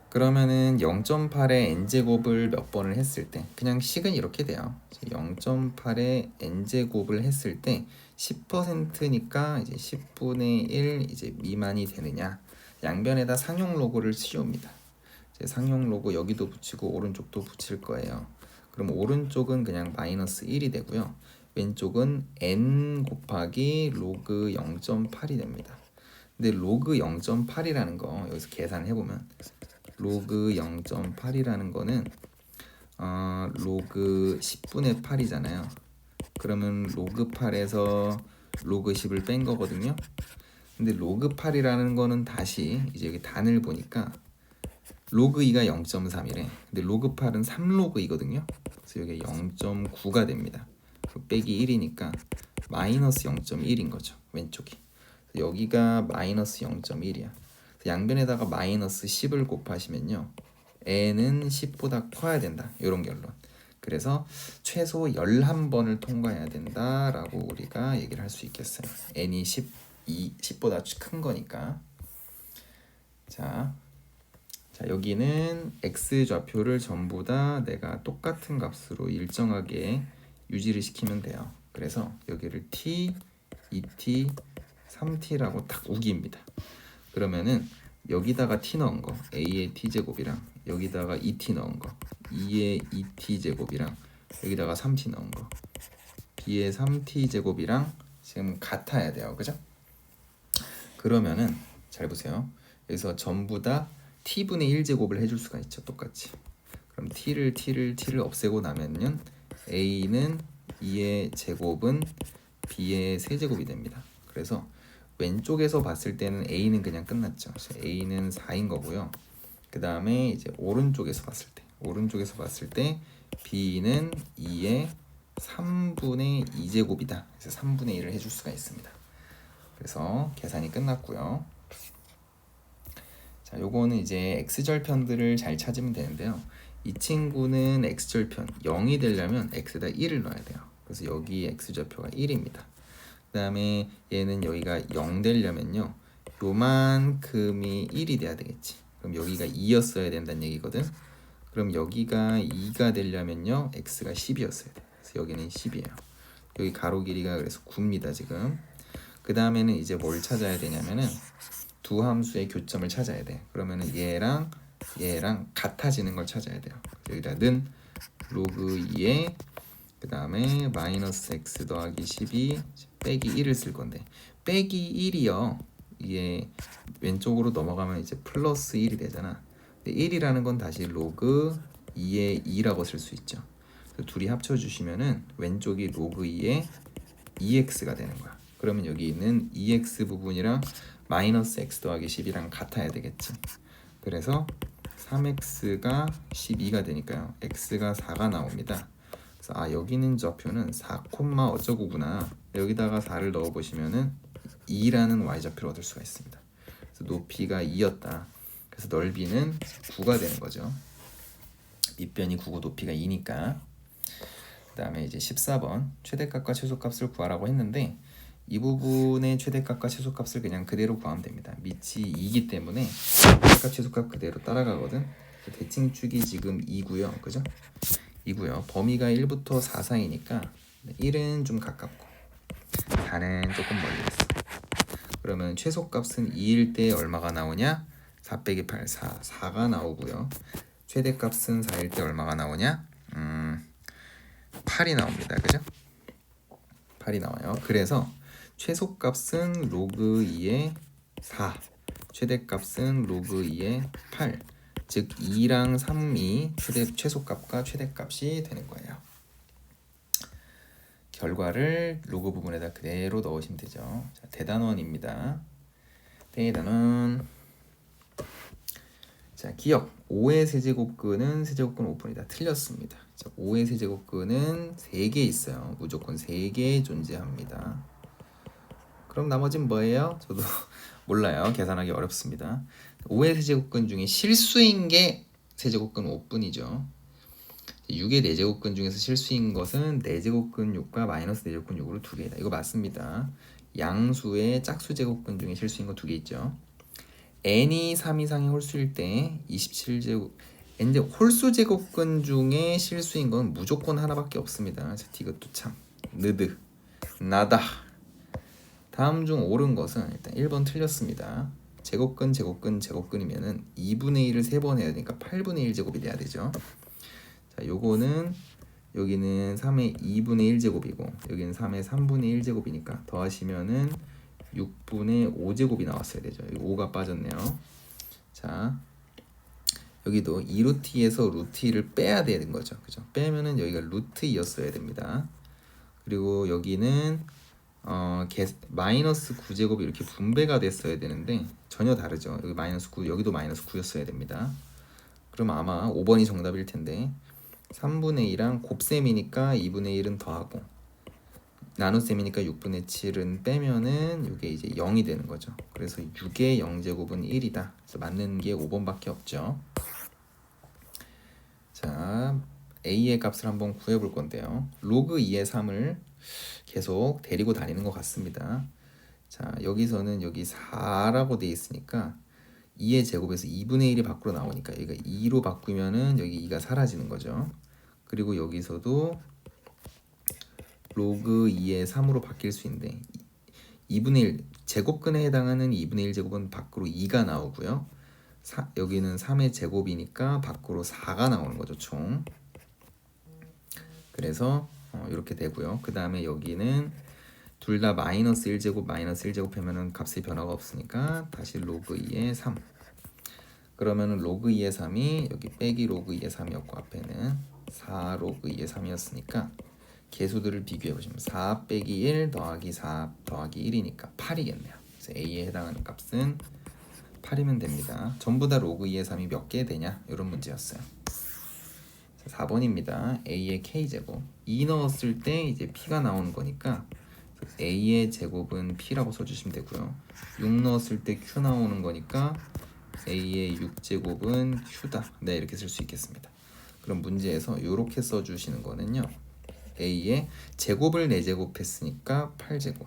그러면은 0.8의 n제곱을 몇 번을 했을 때 그냥 식은 이렇게 돼요. 0.8의 n제곱을 했을 때 10%니까 이제 10분의 1 이제 미만이 되느냐 양변에다 상용 로고를 씌웁니다. 이제 상용 로고 여기도 붙이고 오른쪽도 붙일 거예요. 그럼 오른쪽은 그냥 마이너스 1이 되고요. 왼쪽은 n 곱하기 로그 0.8이 됩니다. 근데 로그 0.8이라는 거 여기서 계산을 해보면 로그 0.8이라는 거는 로그 10분의 8이잖아요. 그러면 로그 8에서 로그 10을 뺀 거거든요. 근데 로그 8이라는 거는 다시 이제 여기 단을 보니까 로그 2가 0.3이래. 근데 로그 8은 3로그 2거든요. 그래서 여기 0.9가 됩니다. 빼기 1이니까 마이너스 0.1인 거죠. 왼쪽이. 여기가 마이너스 0.1이야. 양변에다가 마이너스 10을 곱하시면요. n은 10보다 커야 된다. 이런 결론. 그래서 최소 11번을 통과해야 된다라고 우리가 얘기를 할 수 있겠어요. n이 10보다 큰 거니까. 자, 여기는 x좌표를 전부 다 내가 똑같은 값으로 일정하게 유지를 시키면 돼요. 그래서 여기를 t, 2t, 3t라고 딱 우기입니다. 그러면은 여기다가 t 넣은 거 a의 t제곱이랑 여기다가 2t 넣은 거 2의 2t제곱이랑 여기다가 3t 넣은 거 b의 3t제곱이랑 지금 같아야 돼요. 그죠? 그러면은 잘 보세요. 여기서 전부 다 t분의 1제곱을 해줄 수가 있죠. 똑같이. 그럼 t를 없애고 나면은 a는 2의 제곱은 b의 세제곱이 됩니다. 그래서 왼쪽에서 봤을 때는 a는 그냥 끝났죠. a는 4인 거고요. 그 다음에 이제 오른쪽에서 봤을 때 b는 2의 3분의 2제곱이다. 그래서 3분의 1을 해줄 수가 있습니다. 그래서 계산이 끝났고요. 자, 요거는 이제 x절편들을 잘 찾으면 되는데요. 이 친구는 x절편 0이 되려면 x에다 1을 넣어야 돼요. 그래서 여기 x절표가 1입니다. 그 다음에 얘는 여기가 0 되려면요. 요만큼이 1이 돼야 되겠지. 그럼 여기가 2였어야 된다는 얘기거든. 그럼 여기가 2가 되려면요. x가 10이었어야 돼. 그래서 여기는 10이에요. 여기 가로 길이가 그래서 9입니다. 지금. 그 다음에는 이제 뭘 찾아야 되냐면은 두 함수의 교점을 찾아야 돼. 그러면은 얘랑 같아지는 걸 찾아야 돼요. 여기다 는 로그 2에 그 다음에 마이너스 x 더하기 12 빼기 1을 쓸 건데 빼기 1이요. 이게 왼쪽으로 넘어가면 이제 플러스 1이 되잖아. 근데 1이라는 건 다시 로그 2의 2라고 쓸 수 있죠. 둘이 합쳐주시면은 왼쪽이 로그 2의 2x가 되는 거야. 그러면 여기 있는 2x 부분이랑 마이너스 x 더하기 10이랑 같아야 되겠지. 그래서 3x가 12가 되니까요. x가 4가 나옵니다. 그래서 여기는 좌표는 4, 어쩌고구나. 여기다가 4를 넣어보시면은 2라는 y좌표를 얻을 수가 있습니다. 그래서 높이가 2였다. 그래서 넓이는 9가 되는 거죠. 밑변이 9고 높이가 2니까. 그 다음에 이제 14번 최대값과 최소값을 구하라고 했는데 이 부분의 최대값과 최소값을 그냥 그대로 구하면 됩니다. 밑이 2이기 때문에 최대값 최소값 그대로 따라가거든. 대칭축이 지금 2고요. 그죠? 2고요. 범위가 1부터 4 사이니까 1은 좀 가깝고 4는 조금 멀리 있어. 그러면 최소값은 2일 때 얼마가 나오냐? 4 빼기 8, 4가 나오고요. 최대값은 4일 때 얼마가 나오냐? 8이 나옵니다. 그죠? 8이 나와요. 그래서 최소값은 로그 2의 4, 최대값은 로그 2의 8, 즉 2랑 3이 최소값과 최대값이 되는 거예요. 결과를 로그 부분에다 그대로 넣으시면 되죠. 자, 대단원입니다. 대단원. 자, 기억. 5의 세제곱근은 세제곱근 5분이다. 틀렸습니다. 자, 5의 세제곱근은 3개 있어요. 무조건 3개 존재합니다. 그럼 나머지는 뭐예요? 저도 몰라요. 계산하기 어렵습니다. 5의 세제곱근 중에 실수인 게 세제곱근 5분이죠. 6의 4제곱근 중에서 실수인 것은 4제곱근 6과 마이너스 4제곱근 6으로 2개이다. 이거 맞습니다. 양수의 짝수 제곱근 중에 실수인 거 2개 있죠. n이 3 이상의 홀수일 때 27제곱 이제 홀수 제곱근 중에 실수인 건 무조건 하나밖에 없습니다. 이것도 참 느드 나다. 다음 중 옳은 것은 일단 1번 틀렸습니다. 제곱근이면은 2분의 1을 3번 해야 되니까 8분의 1제곱이 돼야 되죠. 자, 요거는 여기는 3의 2분의 1제곱이고 여기는 3의 3분의 1제곱이니까 더하시면은 6분의 5제곱이 나왔어야 되죠. 여기 5가 빠졌네요. 자, 여기도 2루트 2에서 루트 2를 빼야 되는 거죠. 그죠? 빼면은 여기가 루트 2였어야 됩니다. 그리고 여기는 마이너스 9제곱이 이렇게 분배가 됐어야 되는데 전혀 다르죠. 여기 마이너스 9, 여기도 마이너스 9였어야 됩니다. 그럼 아마 5번이 정답일 텐데 3분의 2랑 곱셈이니까 2분의 1은 더하고 나눗셈이니까 6분의 7은 빼면은 이게 이제 0이 되는 거죠. 그래서 6의 0제곱은 1이다. 그래서 맞는 게 5번밖에 없죠. 자, a의 값을 한번 구해볼 건데요. 로그 2의 3을 계속 데리고 다니는 것 같습니다. 자, 여기서는 여기 4라고 돼 있으니까 2의 제곱에서 2분의 1이 밖으로 나오니까 여기가 2로 바꾸면은 여기 2가 사라지는 거죠. 그리고 여기서도 로그 2의 3으로 바뀔 수 있는데 2분의 1 제곱근에 해당하는 2분의 1 제곱은 밖으로 2가 나오고요. 여기는 3의 제곱이니까 밖으로 4가 나오는 거죠, 총. 그래서 이렇게 되고요. 그 다음에 여기는 둘 다 마이너스 1제곱 마이너스 1제곱 하면은 값의 변화가 없으니까 다시 로그 2의 3. 그러면은 로그 2의 3이 여기 빼기 로그 2의 3이었고 앞에는 4 로그 2의 3이었으니까 개수들을 비교해 보시면 4 빼기 1 더하기 4 더하기 1이니까 8이겠네요. 그래서 A에 해당하는 값은 8이면 됩니다. 전부 다 로그 2의 3이 몇 개 되냐? 이런 문제였어요. 4번입니다. A의 K제곱 2 넣었을 때 이제 P가 나오는 거니까 A의 제곱은 P라고 써주시면 되고요. 6 넣었을 때 Q 나오는 거니까 A의 6제곱은 Q다. 네, 이렇게 쓸 수 있겠습니다. 그럼 문제에서 이렇게 써주시는 거는요. A의 제곱을 4제곱했으니까 8제곱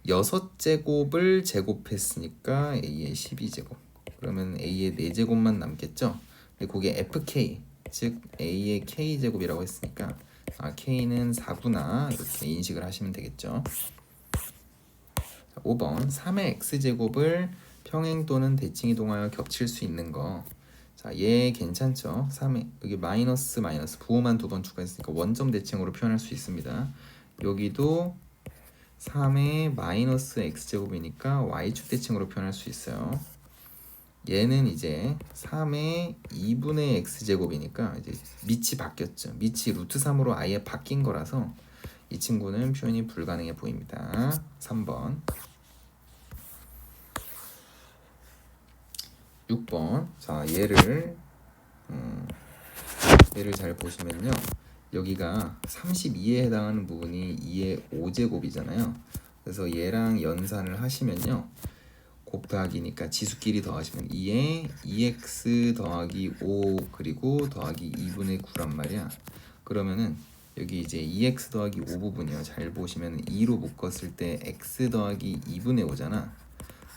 6제곱을 제곱했으니까 A의 12제곱 그러면 A의 4제곱만 남겠죠. 근데 그게 FK 즉 A의 K제곱이라고 했으니까 K는 4구나 이렇게 인식을 하시면 되겠죠. 5번 3의 X제곱을 평행 또는 대칭 이동하여 겹칠 수 있는 거. 자, 얘 괜찮죠? 3의 여기 마이너스 마이너스 부호만 2번 추가했으니까 원점 대칭으로 표현할 수 있습니다. 여기도 3의 마이너스 x제곱이니까 y축 대칭으로 표현할 수 있어요. 얘는 이제 3의 2분의 x제곱이니까 이제 밑이 바뀌었죠. 밑이 루트 3으로 아예 바뀐 거라서 이 친구는 표현이 불가능해 보입니다. 3번 6번 자 얘를 잘 보시면요. 여기가 32에 해당하는 부분이 2의 5제곱이잖아요. 그래서 얘랑 연산을 하시면요. 곱하기니까 지수끼리 더하시면 2에 2x 더하기 5 그리고 더하기 2분의 9란 말이야. 그러면은 여기 이제 2x 더하기 5 부분이요. 잘 보시면 2로 묶었을 때 x 더하기 2분의 5잖아.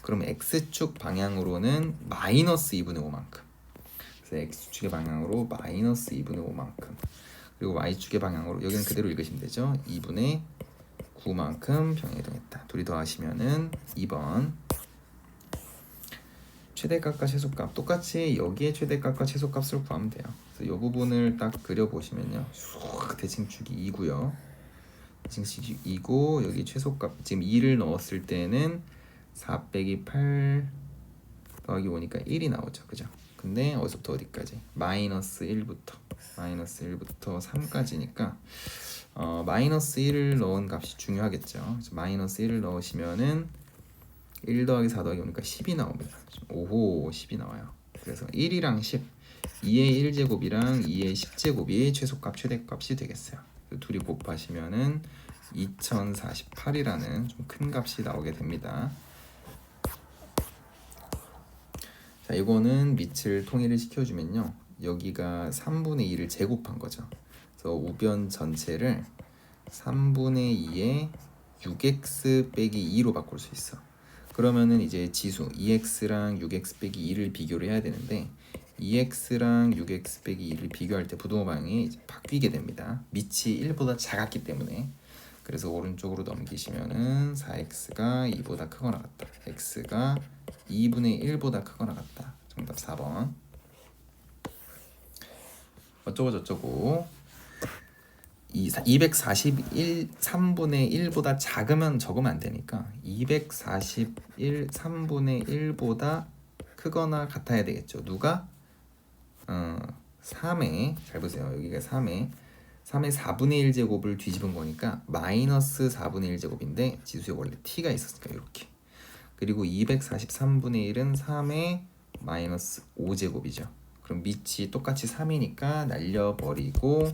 그럼 x축 방향으로는 마이너스 2분의 5만큼. 그래서 x축의 방향으로 마이너스 2분의 5만큼. 그리고 y축의 방향으로 여기는 그대로 읽으시면 되죠. 2분의 9만큼 평행이동했다. 둘이 더하시면은 2번 최대값과 최소값 똑같이 여기에 최대값과 최소값을 구하면 돼요. 그래서 이 부분을 딱 그려보시면요. 대칭축이 2고요. 대칭축이 2고 여기 최소값 지금 2를 넣었을 때는 4 빼기 8 더하기 5니까 1이 나오죠. 그죠? 근데 어디서부터 어디까지? 마이너스 1부터 3까지니까 마이너스 1을 넣은 값이 중요하겠죠. 마이너스 1을 넣으시면은 1 더하기 4 더하기 5니까 10이 나옵니다. 오호 10이 나와요. 그래서 1이랑 10 2의 1제곱이랑 2의 10제곱이 최소값 최대값이 되겠어요. 둘이 곱하시면은 2048이라는 좀 큰 값이 나오게 됩니다. 자, 이거는 밑을 통일을 시켜주면요. 여기가 3분의 2를 제곱한 거죠. 그래서 우변 전체를 3분의 2에 6x 빼기 2로 바꿀 수 있어. 그러면은 이제 지수 2x랑 6x 빼기 2를 비교를 해야 되는데 2x랑 6x 빼기 2를 비교할 때 부동호 방향이 이제 바뀌게 됩니다. 밑이 1보다 작았기 때문에. 그래서 오른쪽으로 넘기시면은 4x가 2보다 크거나 같다. x가 2분의 1보다 크거나 같다. 정답 4번. 어쩌고 저쩌고 241 3분의 1보다 작으면 적으면 안 되니까 241 3분의 1보다 크거나 같아야 되겠죠. 누가? 3에 잘 보세요. 여기가 3에 4분의 1제곱을 뒤집은 거니까 마이너스 4분의 1제곱인데 지수에 원래 t가 있었으니까 이렇게. 그리고 243분의 1은 3의 마이너스 5제곱이죠. 그럼 밑이 똑같이 3이니까 날려버리고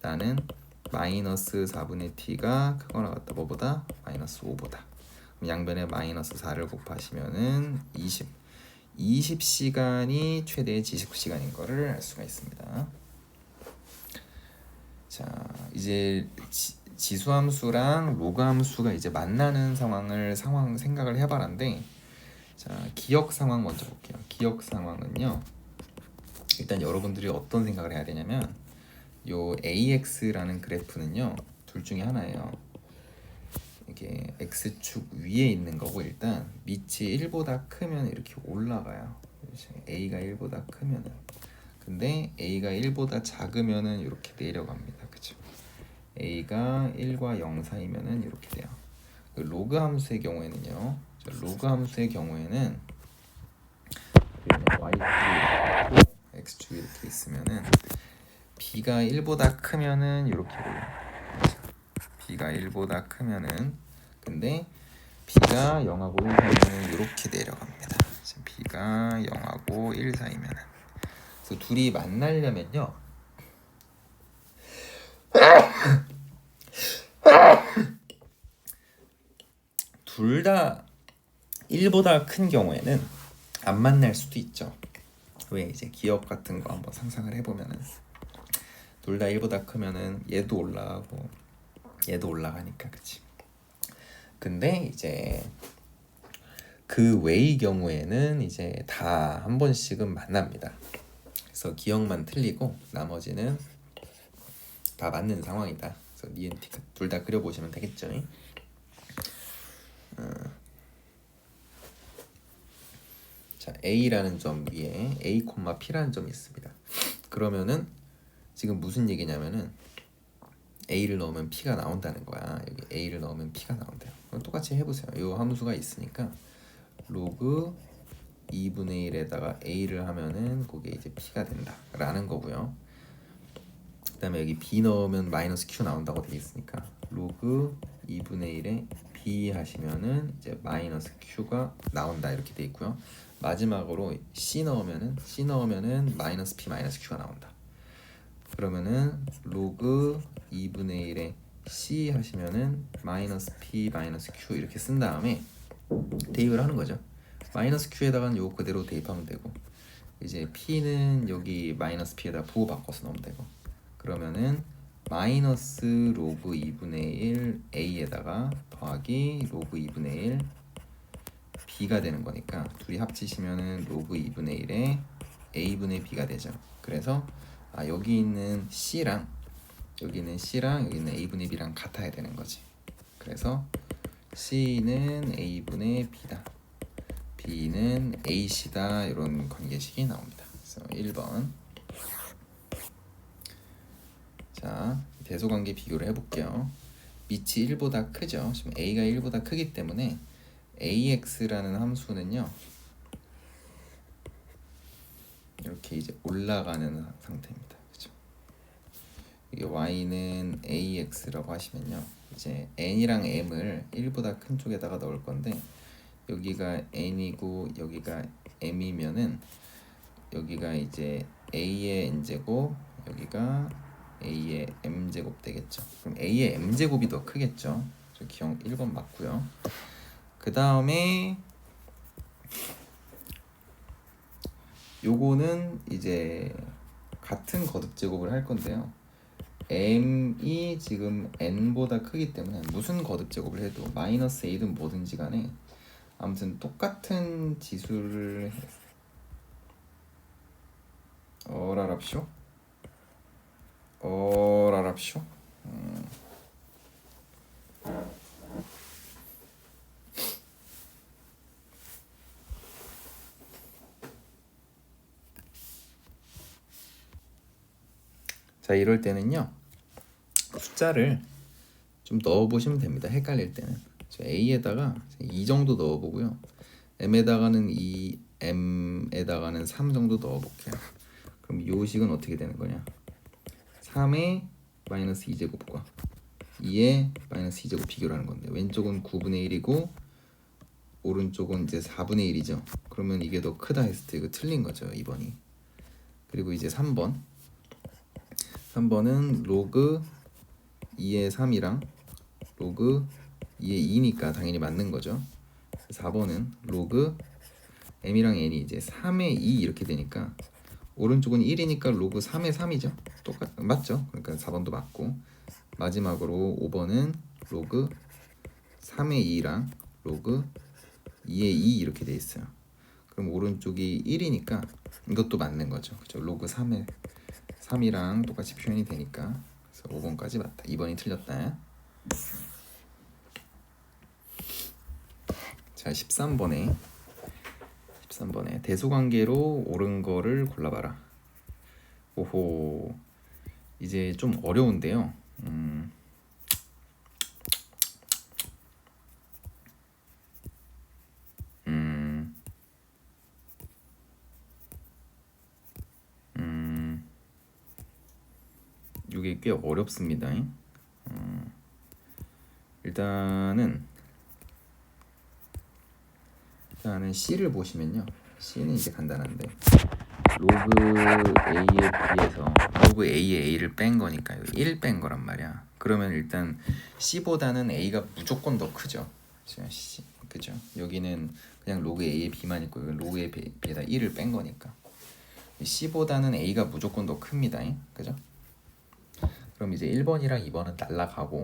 나는 마이너스 4분의 t가 크거나 같다. 뭐보다? 마이너스 5보다. 그럼 양변에 마이너스 4를 곱하시면은 20시간이 최대 지식시간인 거를 알 수가 있습니다. 자, 이제 지수함수랑 로그함수가 이제 만나는 생각을 해봐라는데, 자, 기억 상황 먼저 볼게요. 기억 상황은요. 일단 여러분들이 어떤 생각을 해야 되냐면, 요 AX라는 그래프는요, 둘 중에 하나예요. 이게 x축 위에 있는 거고 일단 밑이 1보다 크면 이렇게 올라가요. a가 1보다 크면은. 근데 a가 1보다 작으면은 이렇게 내려갑니다. 그쵸? a가 1과 0 사이면은 이렇게 돼요. 그 로그 함수의 경우에는요. 로그 함수의 경우에는 y축이 이렇게 있고 x축이 이렇게 있으면은 b가 1보다 크면은 이렇게 돼요. b가 1보다 크면은 근데 b가 0하고 1 사이면은 이렇게 내려갑니다. 지금 b가 0하고 1 사이면은 그래서 둘이 만나려면요. 둘 다 1보다 큰 경우에는 안 만날 수도 있죠. 왜 이제 기억 같은 거 한번 상상을 해보면은 둘 다 1보다 크면은 얘도 올라가고 얘도 올라가니까 그치. 근데 이제 그 외의 경우에는 이제 다 한 번씩은 만납니다. 그래서 기억만 틀리고 나머지는 다 맞는 상황이다. 그래서 니은티 둘 다 그려보시면 되겠죠. 자, A라는 점 위에 A, P라는 점이 있습니다. 그러면은 지금 무슨 얘기냐면은 A를 넣으면 P가 나온다는 거야. 여기 A를 넣으면 P가 나온대요. 똑같이 해보세요. 이 함수가 있으니까 로그 2분의 1에다가 A를 하면은 그게 이제 P가 된다 라는 거고요. 그 다음에 여기 B 넣으면 마이너스 Q 나온다고 되어 있으니까 로그 2분의 1에 B 하시면은 이제 마이너스 Q가 나온다 이렇게 되어 있고요. 마지막으로 C 넣으면은 마이너스 P 마이너스 Q가 나온다. 그러면은 로그 2분의 1에 C 하시면은 마이너스 P 마이너스 Q 이렇게 쓴 다음에 대입을 하는 거죠. 마이너스 Q에다가는 요거 그대로 대입하면 되고 이제 P는 여기 마이너스 P에다 부호 바꿔서 넣으면 되고 그러면은 마이너스 로그 2분의 1 A에다가 더하기 로그 2분의 1 B가 되는 거니까 둘이 합치시면은 로그 2분의 1에 A분의 B가 되죠. 그래서 여기 있는 C랑 여기 있는 A분의 B랑 같아야 되는 거지. 그래서 C는 A분의 B다. B는 AC다. 이런 관계식이 나옵니다. 그래서 1번. 자, 대소관계 비교를 해볼게요. 밑이 1보다 크죠. 지금 A가 1보다 크기 때문에 AX라는 함수는요. 이렇게 이제 올라가는 상태입니다. 그죠? 이게 Y는 AX라고 하시면요. 이제 N이랑 M을 1보다 큰 쪽에다가 넣을 건데 여기가 N이고 여기가 M이면은 여기가 이제 A의 N제곱 여기가 A의 M제곱 되겠죠. 그럼 A의 M제곱이 더 크겠죠. 저 기억 1번 맞고요. 그 다음에 요거는 이제 같은 거듭 제곱을 할 건데요. M이 지금 N보다 크기 때문에 무슨 거듭 제곱을 해도 마이너스 A든 뭐든지 간에 아무튼 똑같은 지수를 어라랍쇼? 자, 이럴 때는요. 숫자를 좀 넣어보시면 됩니다. 헷갈릴 때는 A에다가 2 정도 넣어보고요. M에다가는 2, M에다가는 3 정도 넣어볼게요. 그럼 이 식은 어떻게 되는 거냐? 3의 마이너스 2제곱과 2의 마이너스 2제곱 비교를 하는 건데 왼쪽은 9분의 1이고 오른쪽은 이제 4분의 1이죠. 그러면 이게 더 크다 했을 때 이거 틀린 거죠. 2번이. 그리고 이제 3번은 로그 2의 3이랑 로그 2의 2니까 당연히 맞는 거죠. 4번은 로그 M이랑 N이 이제 3의 2 이렇게 되니까 오른쪽은 1이니까 로그 3의 3이죠. 맞죠? 그러니까 4번도 맞고 마지막으로 5번은 로그 3의 2랑 로그 2의 2 이렇게 돼 있어요. 그럼 오른쪽이 1이니까 이것도 맞는 거죠. 그죠? 로그 3의 3이랑 똑같이 표현이 되니까 그래서 5번까지 맞다. 2번이 틀렸다. 자, 13번에 대수관계로 옳은 거를 골라봐라. 오호, 이제 좀 어려운데요. 이게 꽤 어렵습니다. 일단은 C를 보시면요. C는 이제 간단한데 로그 A에 비해서 로그 A에 A를 뺀 거니까 1 뺀 거란 말이야. 그러면 일단 C보다는 A가 무조건 더 크죠. 그죠? 여기는 그냥 로그 A에 B만 있고 로그에 B에다 1을 뺀 거니까 C보다는 A가 무조건 더 큽니다. 그죠? 그럼 이제 1번이랑 2번은 날라가고,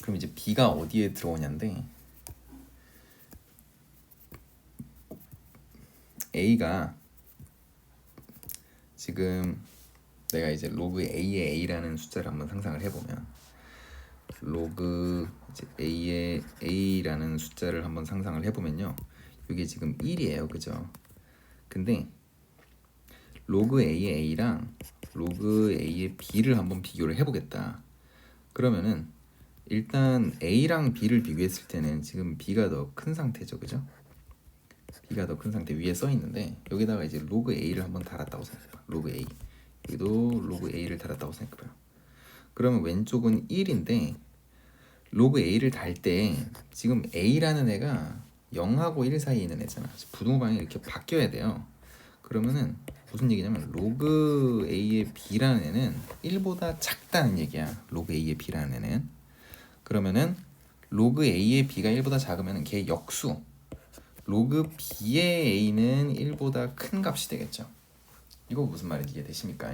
그럼 이제 B가 어디에 들어오냐인데 A가 지금 내가 이제 로그 A의 A라는 숫자를 한번 상상을 해보면 로그 이제 A의 A라는 숫자를 한번 상상을 해보면요, 이게 지금 1이에요. 그죠? 근데 로그 A의 A랑 로그 A의 B를 한번 비교를 해보겠다. 그러면은 일단 A랑 B를 비교했을 때는 지금 B가 더 큰 상태죠. 그죠? B가 더 큰 상태 위에 써 있는데 여기다가 이제 로그 A를 한번 달았다고 생각해봐. 로그 A. 여기도 로그 A를 달았다고 생각해봐요. 그러면 왼쪽은 1인데 로그 A를 달 때 지금 A라는 애가 0하고 1 사이에 있는 애잖아. 부등호 방향이 이렇게 바뀌어야 돼요. 그러면은 무슨 얘기냐면 로그 A의 B라는 애는 1보다 작다는 얘기야. 로그 A의 B라는 애는. 그러면은 로그 A의 B가 1보다 작으면 걔 역수. 로그 B의 A는 1보다 큰 값이 되겠죠. 이거 무슨 말인지 이해되십니까?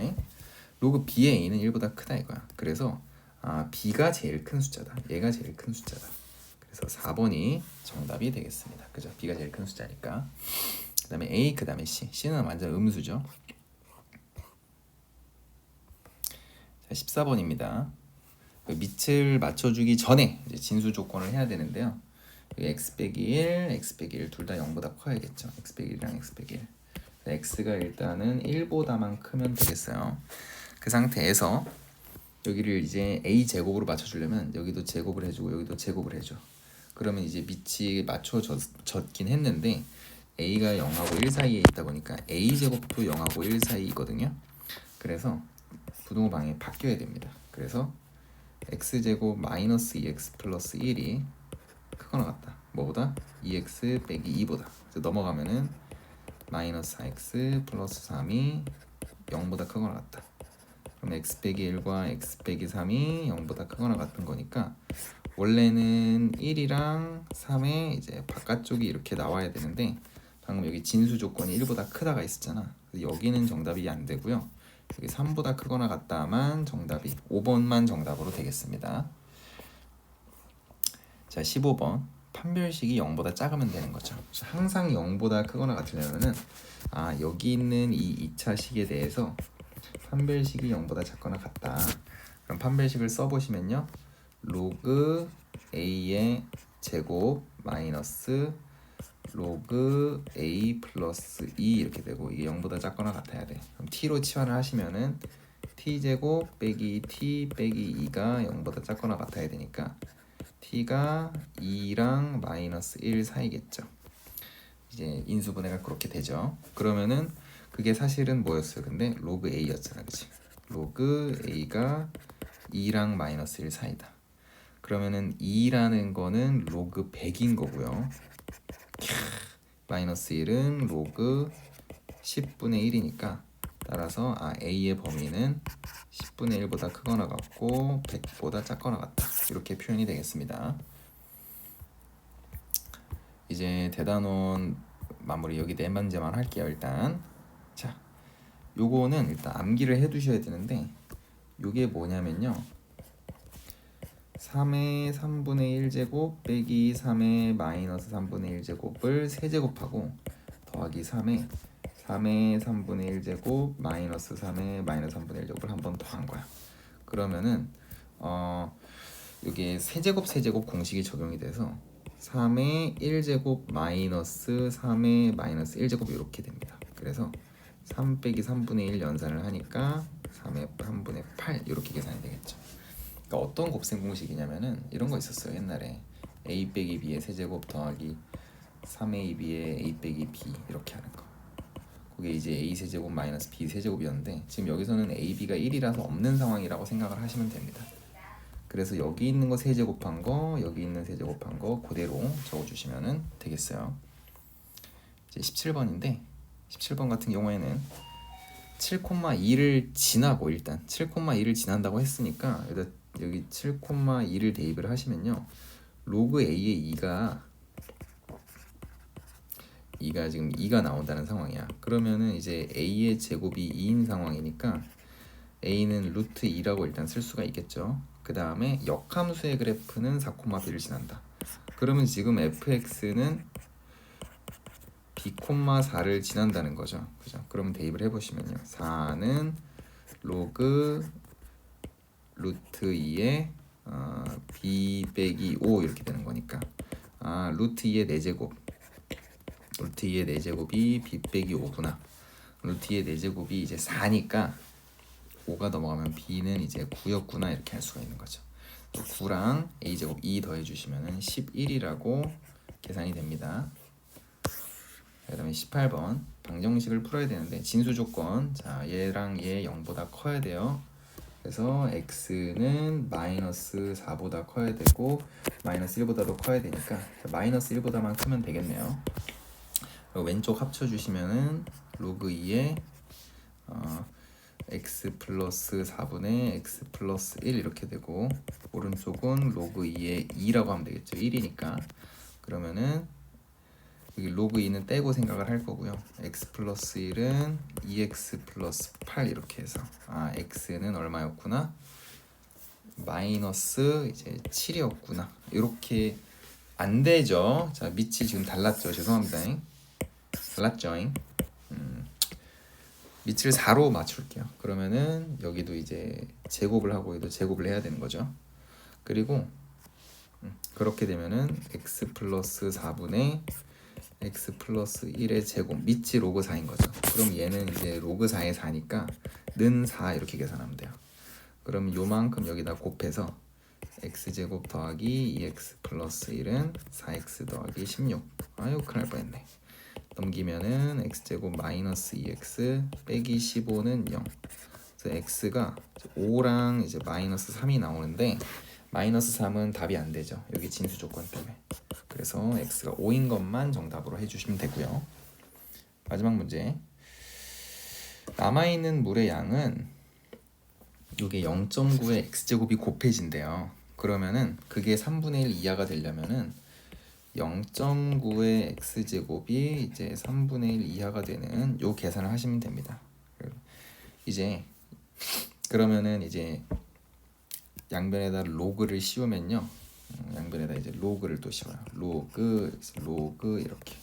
로그 B의 A는 1보다 크다 이거야. 그래서 B가 제일 큰 숫자다. 얘가 제일 큰 숫자다. 그래서 4번이 정답이 되겠습니다. 그죠? B가 제일 큰 숫자니까. 그 다음에 A, 그 다음에 C. C는 완전 음수죠. 자, 14번입니다. 밑을 맞춰주기 전에 이제 진수 조건을 해야 되는데요. x 빼기 1, x 빼기 1 둘 다 0보다 커야겠죠. x 빼기 1이랑 x 빼기 1. x가 일단은 1보다만 크면 되겠어요. 그 상태에서 여기를 이제 a 제곱으로 맞춰주려면 여기도 제곱을 해주고 여기도 제곱을 해줘. 그러면 이제 밑이 맞춰졌긴 했는데 a가 0하고 1 사이에 있다 보니까 a 제곱도 0하고 1 사이거든요. 그래서 부등호 방향이 바뀌어야 됩니다. 그래서 x제곱 마이너스 2x 플러스 1이 크거나 같다. 뭐보다? 2x 빼기 2보다. 그래서 넘어가면은 마이너스 4x 플러스 3이 0보다 크거나 같다. 그럼 x 빼기 1과 x 빼기 3이 0보다 크거나 같은 거니까 원래는 1이랑 3의 이제 바깥쪽이 이렇게 나와야 되는데 방금 여기 진수 조건이 1보다 크다가 있었잖아. 여기는 정답이 안 되고요. 여기 3보다 크거나 같다만 정답이 5번만 정답으로 되겠습니다. 자, 15번. 판별식이 0보다 작으면 되는 거죠. 항상 0보다 크거나 같으려면은 여기 있는 이 2차 식에 대해서 판별식이 0보다 작거나 같다. 그럼 판별식을 써보시면요. 로그 A의 제곱 마이너스 로그 A 플러스 2 이렇게 되고 이게 0보다 작거나 같아야 돼. 그럼 T로 치환을 하시면은 T제곱 빼기 T 빼기 2가 0보다 작거나 같아야 되니까 T가 2랑 마이너스 1 사이겠죠. 이제 인수분해가 그렇게 되죠. 그러면은 그게 사실은 뭐였어요? 근데 로그 A였잖아. 그치? 로그 A가 2랑 마이너스 1 사이다. 그러면은 2라는 거는 로그 100인 거고요. 마이너스 1은 로그 10분의 1이니까 따라서 A의 범위는 10분의 1보다 크거나 같고 100보다 작거나 같다. 이렇게 표현이 되겠습니다. 이제 대단원 마무리 여기 네 문제만 할게요. 일단 자, 요거는 일단 암기를 해두셔야 되는데 요게 뭐냐면요. 3의 3분의 1제곱 빼기 3의 마이너스 3분의 1제곱을 세제곱하고 더하기 3의 3분의 1제곱 마이너스 3의 마이너스 3분의 1제곱을 한 번 더 한 거야. 그러면은 이게 세제곱 공식이 적용이 돼서 3의 1제곱 마이너스 3의 마이너스 1제곱 이렇게 됩니다. 그래서 3 빼기 3분의 1 연산을 하니까 3의 3분의 8 이렇게 계산이 되겠죠. 그러니까 어떤 곱셈 공식이냐면은 이런 거 있었어요. 옛날에 a 빼기 b의 세제곱 더하기 3ab의 a 빼기 b 이렇게 하는 거. 그게 이제 a 세제곱 마이너스 b 세제곱이었는데 지금 여기서는 a, b가 1이라서 없는 상황이라고 생각을 하시면 됩니다. 그래서 여기 있는 거 세제곱한 거, 여기 있는 세제곱한 거 그대로 적어주시면 되겠어요. 이제 17번인데 17번 같은 경우에는 7,2를 지나고 일단 7,2를 지난다고 했으니까 여기 7,2를 대입을 하시면요. 로그 a의 2가 지금 2가 나온다는 상황이야. 그러면은 이제 a의 제곱이 2인 상황이니까 a는 루트 2라고 일단 쓸 수가 있겠죠. 그 다음에 역함수의 그래프는 4,b를 지난다. 그러면 지금 fx는 b,4를 지난다는 거죠. 그죠? 그러면 대입을 해보시면요. 4는 로그 루트 2의 b 빼기 5 이렇게 되는 거니까 루트 2의 4제곱 루트 2의 4제곱이 b 빼기 5구나. 루트 2의 4제곱이 이제 4니까 5가 넘어가면 b는 이제 9였구나 이렇게 할 수가 있는 거죠. 9랑 a제곱 2 더해주시면 11이라고 계산이 됩니다. 그 다음에 18번 방정식을 풀어야 되는데 진수 조건. 자, 얘랑 얘 0보다 커야 돼요. 그래서 x는 마이너스 4보다 커야 되고 마이너스 1보다도 커야 되니까 마이너스 1보다만 크면 되겠네요. 왼쪽 합쳐주시면은 로그 2에 x 플러스 4분의 x 플러스 1 이렇게 되고 오른쪽은 로그 2에 2라고 하면 되겠죠. 1이니까 그러면은 여기 로그 2는 떼고 생각을 할 거고요. x 플러스 1은 2x 플러스 8 이렇게 해서 x는 얼마였구나? 마이너스 이제 7이었구나. 이렇게 안 되죠. 자, 밑이 지금 달랐죠. 죄송합니다. 달랐죠. 밑을 4로 맞출게요. 그러면은 여기도 이제 제곱을 하고 여기도 제곱을 해야 되는 거죠. 그리고 그렇게 되면은 x 플러스 4분의 x 플러스 1의 제곱 밑이 로그 4인 거죠. 그럼 얘는 이제 로그 4의 4니까 는 4 이렇게 계산하면 돼요. 그럼 요만큼 여기다 곱해서 x제곱 더하기 2x 플러스 1은 4x 더하기 16. 아유 큰일 날 뻔했네. 넘기면은 x제곱 마이너스 2x 빼기 15는 0. 그래서 x가 5랑 이제 마이너스 3이 나오는데 마이너스 3은 답이 안 되죠. 여기 진수 조건 때문에. 그래서 x가 5인 것만 정답으로 해주시면 되고요. 마지막 문제. 남아있는 물의 양은 이게 0.9의 x제곱이 곱해진대요. 그러면은 그게 3분의 1 이하가 되려면은 0.9의 x제곱이 이제 3분의 1 이하가 되는 요 계산을 하시면 됩니다. 이제 그러면은 이제 양변에다 로그를 씌우면요. 양변에다 이제 로그를 또 씌워요. 로그 이렇게.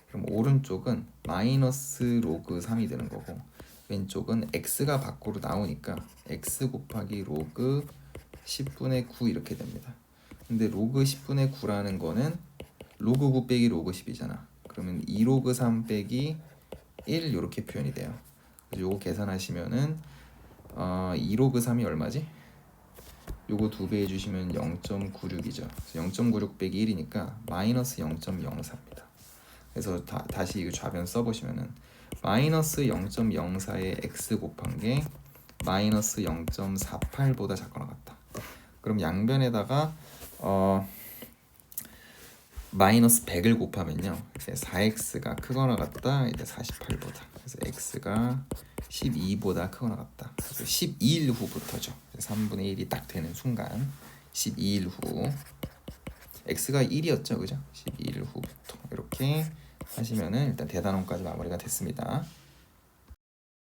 그럼 오른쪽은 마이너스 로그 3이 되는 거고 왼쪽은 x가 밖으로 나오니까 x 곱하기 로그 10분의 9 이렇게 됩니다. 근데 로그 10분의 9라는 거는 로그 9 빼기 로그 10이잖아. 그러면 2로그 3 빼기 1 이렇게 표현이 돼요. 그래서 요거 계산하시면은 2로그 3이 얼마지? 요거 2배 해주시면 0.96이죠. 0.96 빼기 1이니까 마이너스 0.04입니다. 그래서 다시 이거 좌변 써보시면은 마이너스 0.04에 x 곱한 게 마이너스 0.48보다 작거나 같다. 그럼 양변에다가 마이너스 100을 곱하면요 이제 4x가 크거나 같다 이제 48보다. 그래서 x가 12보다 크거나 같다. 그래서 12일 후부터죠. 3분의 1이 딱 되는 순간 12일 후 x가 1이었죠. 그죠? 12일 후부터 이렇게 하시면은 일단 대단원까지 마무리가 됐습니다.